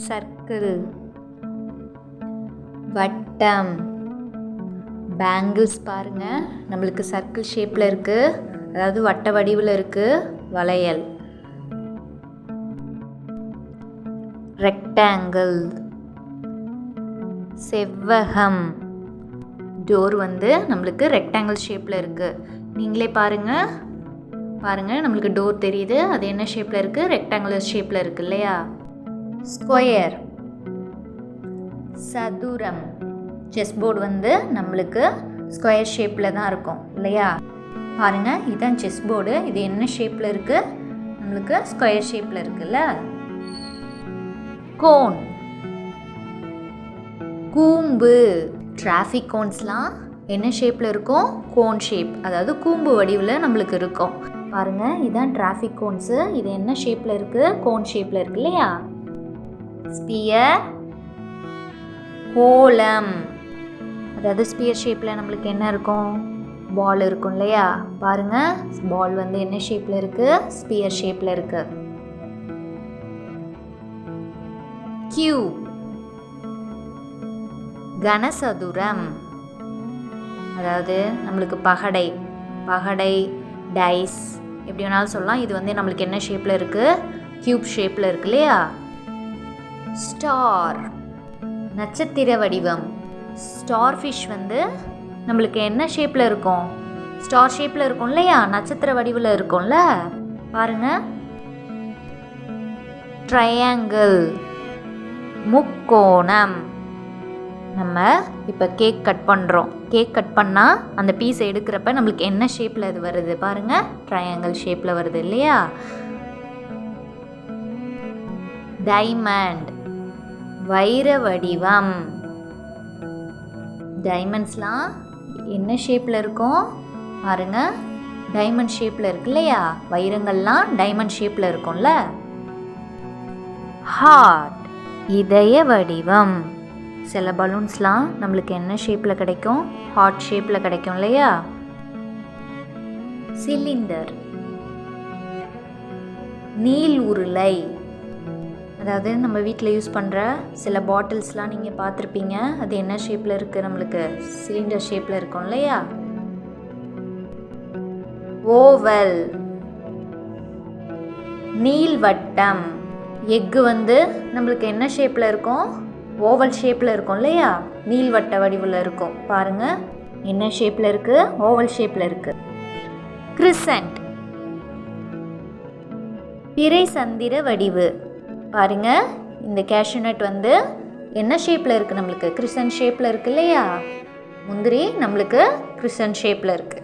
Circle, வட்டம். Bangles பாருங்க, நம்மளுக்கு சர்க்கிள் ஷேப்பில் இருக்குது, அதாவது வட்ட வடிவில் இருக்குது. வளையல். ரெக்டாங்கிள், செவ்வகம். டோர் வந்து நம்மளுக்கு ரெக்டாங்கிள் ஷேப்பில் இருக்குது. நீங்களே பாருங்கள், நம்மளுக்கு டோர் தெரியுது, அது என்ன ஷேப்பில் இருக்குது? ரெக்டாங்குலர் ஷேப்பில் இருக்குது இல்லையா? ஸ்கொயர், சதுரம். செஸ் போர்டு வந்து நம்மளுக்கு ஸ்கொயர் ஷேப்பில் தான் இருக்கும் இல்லையா? பாருங்கள், இதுதான் செஸ் போர்டு. இது என்ன ஷேப்பில் இருக்குது? நம்மளுக்கு ஸ்கொயர் ஷேப்பில் இருக்குல்ல. கோன், கூம்பு. டிராஃபிக் கோன்ஸ்லாம் என்ன ஷேப்பில் இருக்கும்? கோன் ஷேப், அதாவது கூம்பு வடிவில் நம்மளுக்கு இருக்கும். பாருங்கள், இதுதான் டிராஃபிக் கோன்ஸு. இது என்ன ஷேப்பில் இருக்குது? கோன் ஷேப்பில் இருக்கு இல்லையா? ஸ்பியர், கோலம். அதாவது ஸ்பியர் ஷேப்பில் நம்மளுக்கு என்ன இருக்கும்? பால் இருக்கும் இல்லையா? பாருங்கள், பால் வந்து என்ன ஷேப்பில் இருக்குது? ஸ்பியர் ஷேப்பில் இருக்குது. கியூப், கனசதுரம். அதாவது நம்மளுக்கு பகடை, டைஸ் எப்படி வேணாலும் சொல்லலாம். இது வந்து நம்மளுக்கு என்ன ஷேப்பில் இருக்குது? கியூப் ஷேப்பில் இருக்கு இல்லையா? ஸ்டார், நட்சத்திர வடிவம். ஸ்டார் ஃபிஷ் வந்து நம்மளுக்கு என்ன ஷேப்பில் இருக்கும்? ஸ்டார் ஷேப்பில் இருக்கும் இல்லையா? நட்சத்திர வடிவில் இருக்கும்ல. பாருங்கள். ட்ரையாங்கிள், முக்கோணம். நம்ம இப்போ கேக் கட் பண்ணுறோம். கேக் கட் பண்ணால் அந்த பீஸை எடுக்கிறப்ப நம்மளுக்கு என்ன ஷேப்பில் அது வருது? பாருங்கள், ட்ரையாங்கிள் ஷேப்பில் வருது இல்லையா? டைமண்ட், வைர வடிவம். டைமண்ட்ஸ்லாம் என்ன ஷேப்பில் இருக்கும்? பாருங்கள், டைமண்ட் ஷேப்பில் இருக்கு இல்லையா? வைரங்கள்லாம் டைமண்ட் ஷேப்பில் இருக்கும்ல. ஹார்ட், இதய வடிவம். சில பலூன்ஸ்லாம் நம்மளுக்கு என்ன ஷேப்பில் கிடைக்கும்? ஹார்ட் ஷேப்பில் கிடைக்கும் இல்லையா? சிலிண்டர், நீள் உருளை. அதாவது நம்ம வீட்டில் யூஸ் பண்ணுற சில பாட்டில்ஸ்லாம் நீங்கள் பார்த்துருப்பீங்க. அது என்ன ஷேப்பில் இருக்குது? நம்மளுக்கு சிலிண்டர் ஷேப்பில் இருக்கும் இல்லையா? ஓவல், நீள்வட்டம். எக்கு வந்து நம்மளுக்கு என்ன ஷேப்பில் இருக்கும்? ஓவல் ஷேப்பில் இருக்கும் இல்லையா? நீள்வட்ட வடிவில் இருக்கும். பாருங்கள், என்ன ஷேப்பில் இருக்குது? ஓவல் ஷேப்பில் இருக்குது. கிரிசன்ட், பிறை சந்திர வடிவு. பாருங்கள், இந்த கேஷ்யூநட் வந்து என்ன ஷேப்பில் இருக்குது? நம்மளுக்கு கிரிசன்ட் ஷேப்பில் இருக்குது இல்லையா? முந்திரி நம்மளுக்கு கிரிசன்ட் ஷேப்பில் இருக்குது.